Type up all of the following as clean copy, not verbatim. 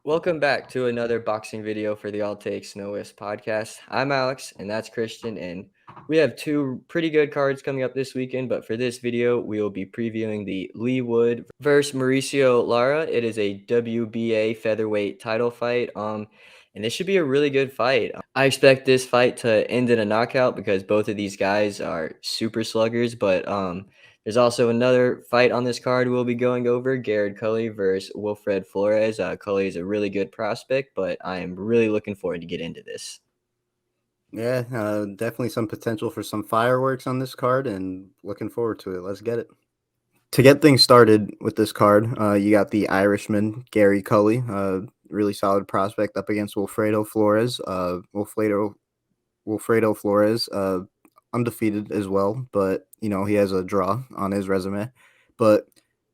Welcome back to another boxing video for the All Takes No Whiffs podcast. I'm Alex, and that's Christian, and we have two pretty good cards coming up this weekend. But for this video, we will be previewing the Leigh Wood versus Mauricio Lara. It is a WBA featherweight title fight. And this should be a really good fight. I expect this fight to end in a knockout because both of these guys are super sluggers, but there's also another fight on this card we'll be going over, Cully versus Wilfredo Flores. Cully is a really good prospect, but I am really looking forward to get into this. Yeah, definitely some potential for some fireworks on this card, and looking forward to it. Let's get it. To get things started with this card, you got the Irishman, Cully, really solid prospect up against Wilfredo Flores. Wilfredo Flores, undefeated as well, but he has a draw on his resume. But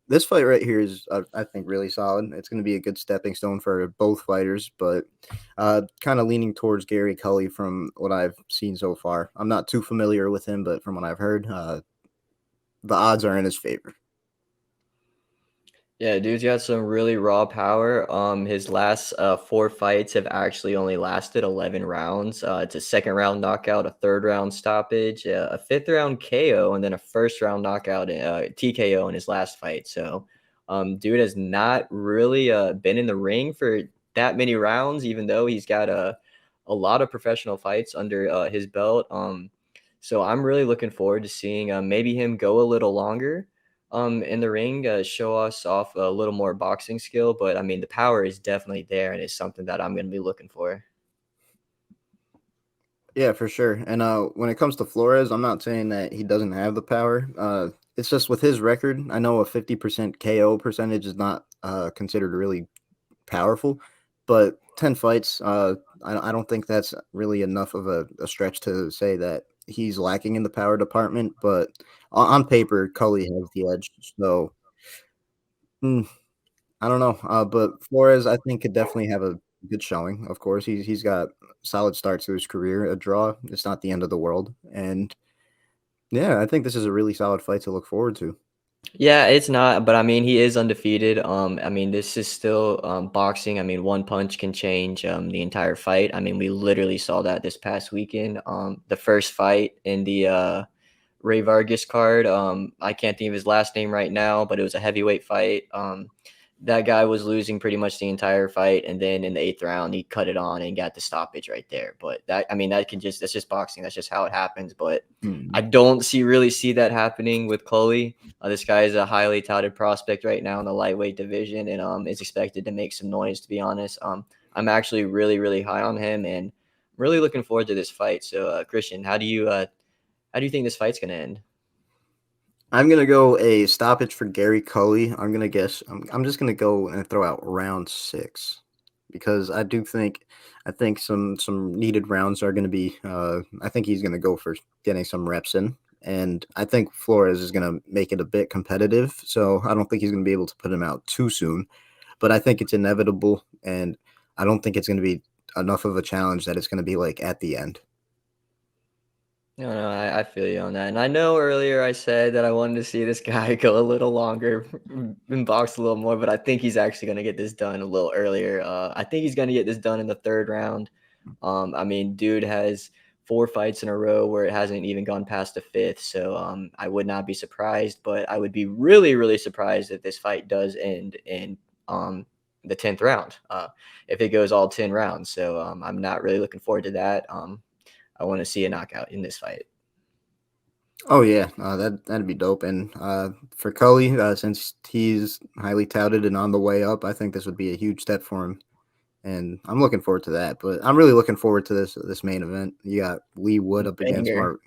this fight right here is, I think, really solid. It's going to be a good stepping stone for both fighters, but kind of leaning towards Cully from what I've seen so far. I'm not too familiar with him, but from what I've heard, the odds are in his favor. Yeah, dude's got some really raw power. His last four fights have actually only lasted 11 rounds. It's a second round knockout, a third round stoppage, a fifth round KO, and then a first round knockout, TKO in his last fight. So, dude has not really been in the ring for that many rounds, even though he's got a lot of professional fights under his belt. So I'm really looking forward to seeing maybe him go a little longer in the ring, show us off a little more boxing skill. But I mean, the power is definitely there, and it's something that I'm going to be looking for. Yeah, for sure. And when it comes to Flores, I'm not saying that he doesn't have the power. It's just with his record, I know a 50% KO percentage is not considered really powerful, but 10 fights, I don't think that's really enough of a stretch to say that he's lacking in the power department. But on paper, Cully has the edge. So mm, I don't know. But Flores, I think, could definitely have a good showing. Of course, he's got solid start to his career. A draw, it's not the end of the world. And yeah, I think this is a really solid fight to look forward to. Yeah, it's not, but I mean, he is undefeated. I mean, this is still boxing. I mean, one punch can change the entire fight. I mean, we literally saw that this past weekend. The first fight in the Ray Vargas card. I can't think of his last name right now, but it was a heavyweight fight. That guy was losing pretty much the entire fight, and then in the eighth round, he cut it on and got the stoppage right there. But that, I mean, that's just boxing. That's just how it happens. But I don't really see that happening with Cully. This guy is a highly touted prospect right now in the lightweight division, and is expected to make some noise. To be honest, I'm actually really high on him, and really looking forward to this fight. So, Christian, how do you think this fight's gonna end? I'm gonna go a stoppage for Gary Cully. I'm gonna guess. I'm just gonna go and throw out round 6 because I think some needed rounds are gonna be. I think he's gonna go for getting some reps in, and I think Flores is gonna make it a bit competitive. So I don't think he's gonna be able to put him out too soon, but I think it's inevitable, and I don't think it's gonna be enough of a challenge that it's gonna be like at the end. No, I feel you on that. And I know earlier I said that I wanted to see this guy go a little longer and box a little more, but I think he's actually going to get this done a little earlier. I think he's going to get this done in the third round. I mean, dude has 4 fights in a row where it hasn't even gone past the fifth. So I would not be surprised, but I would be really surprised if this fight does end in the 10th round, if it goes all 10 rounds. So I'm not really looking forward to that. I want to see a knockout in this fight. Oh yeah, that'd be dope. And for Cully, since he's highly touted and on the way up, I think this would be a huge step for him. And I'm looking forward to that. But I'm really looking forward to this main event. You got Leigh Wood up against Banger.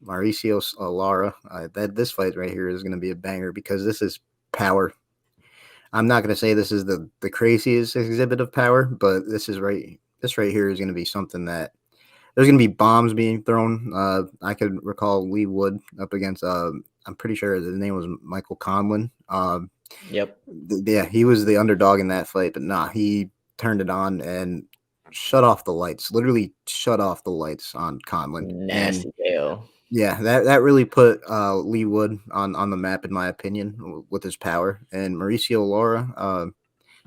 Mauricio Lara. That this fight right here is going to be a banger because this is power. I'm not going to say this is the craziest exhibit of power, but this right here is going to be something that there's going to be bombs being thrown. I could recall Leigh Wood up against, I'm pretty sure the name was Michael Conlon. Yep. Yeah, he was the underdog in that fight, but nah, he turned it on and shut off the lights, literally shut off the lights on Conlon. And Nasty KO. yeah, that really put Leigh Wood on the map, in my opinion, with his power. And Mauricio Lara,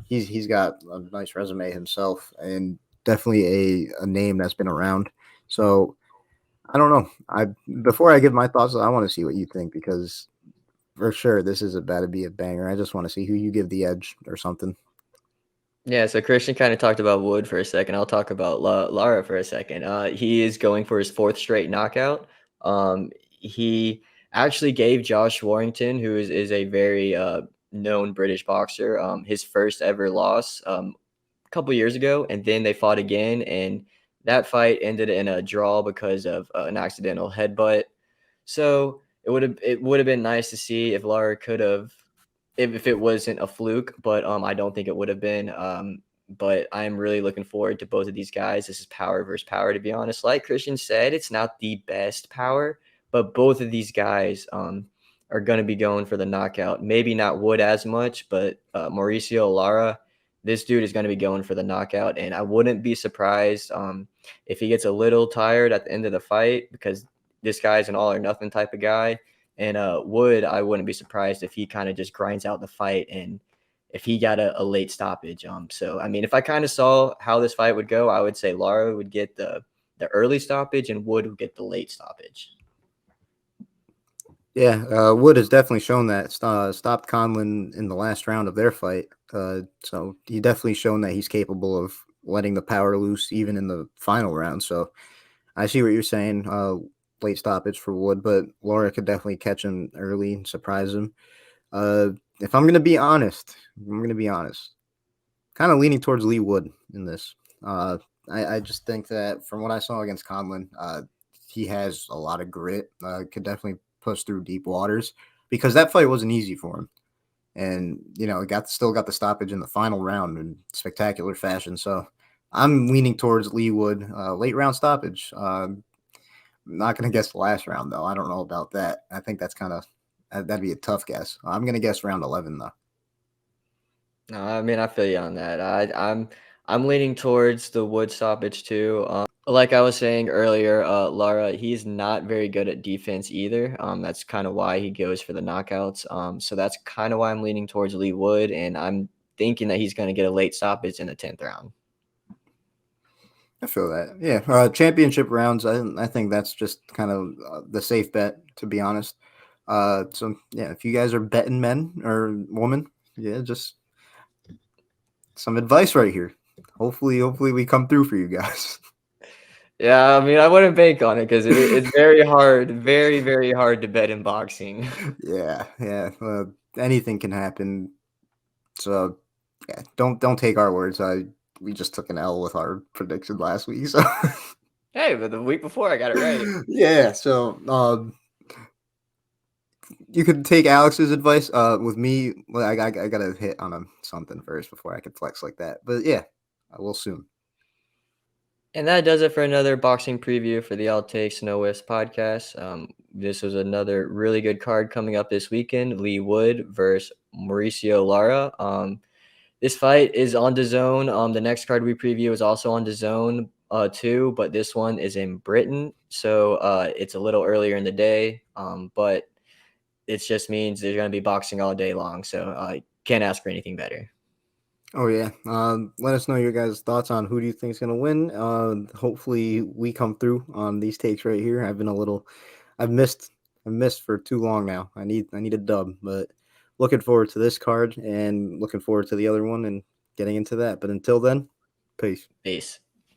he's got a nice resume himself, and definitely a name that's been around. So I don't know. I Before I give my thoughts, I want to see what you think because for sure this is about to be a banger. I just want to see who you give the edge or something. Yeah, so Christian kind of talked about Wood for a second. I'll talk about Lara for a second. He is going for his fourth straight knockout. He actually gave Josh Warrington, who is a very known British boxer, his first ever loss a couple years ago, and then they fought again, and that fight ended in a draw because of an accidental headbutt. So it would have been nice to see if Lara could have if it wasn't a fluke, but I don't think it would have been. But I'm really looking forward to both of these guys. This is power versus power, to be honest. Like Christian said, it's not the best power, but both of these guys are going to be going for the knockout. Maybe not Wood as much, but Mauricio Lara, this dude is going to be going for the knockout, and I wouldn't be surprised if he gets a little tired at the end of the fight because this guy's an all or nothing type of guy. And Wood, I wouldn't be surprised if he kind of just grinds out the fight and if he got a late stoppage. So I mean, if I kind of saw how this fight would go, I would say Lara would get the early stoppage and Wood would get the late stoppage. Yeah, Wood has definitely shown that stopped Conlon in the last round of their fight. So he definitely shown that he's capable of letting the power loose even in the final round. So I see what you're saying. Late stoppage for Wood, but Laura could definitely catch him early and surprise him. If I'm gonna be honest, kind of leaning towards Leigh Wood in this. I just think that from what I saw against Conlon, he has a lot of grit. Could definitely push through deep waters because that fight wasn't easy for him, and still got the stoppage in the final round in spectacular fashion. So I'm leaning towards Leigh Wood, late round stoppage. Not gonna guess the last round though. I don't know about that. I think that's kind of that'd be a tough guess. I'm gonna guess round 11 though. No, I mean I feel you on that. I'm leaning towards the Wood stoppage too. Like I was saying earlier, Lara, he's not very good at defense either. That's kind of why he goes for the knockouts. So that's kind of why I'm leaning towards Leigh Wood, and I'm thinking that he's going to get a late stoppage in the 10th round. I feel that. Yeah, championship rounds. I think that's just kind of the safe bet, to be honest. So yeah, if you guys are betting men or woman, yeah, just some advice right here. Hopefully we come through for you guys. Yeah, I mean, I wouldn't bank on it because it's very hard, very, very hard to bet in boxing. Yeah. Anything can happen. So yeah, don't take our words. We just took an L with our prediction last week. So Hey, but the week before I got it right. yeah. So you could take Alex's advice. With me, well, I gotta hit on something first before I can flex like that. But yeah, I will soon. And that does it for another boxing preview for the All Takes No Whiffs podcast. This was another really good card coming up this weekend. Leigh Wood versus Mauricio Lara. This fight is on DAZN. The next card we preview is also on DAZN too, but this one is in Britain, so it's a little earlier in the day. But it just means there's going to be boxing all day long, so can't ask for anything better. Oh yeah. Let us know your guys' thoughts on who do you think is gonna win. Hopefully we come through on these takes right here. I've missed for too long now. I need a dub, but looking forward to this card and looking forward to the other one and getting into that. But until then, peace. Peace.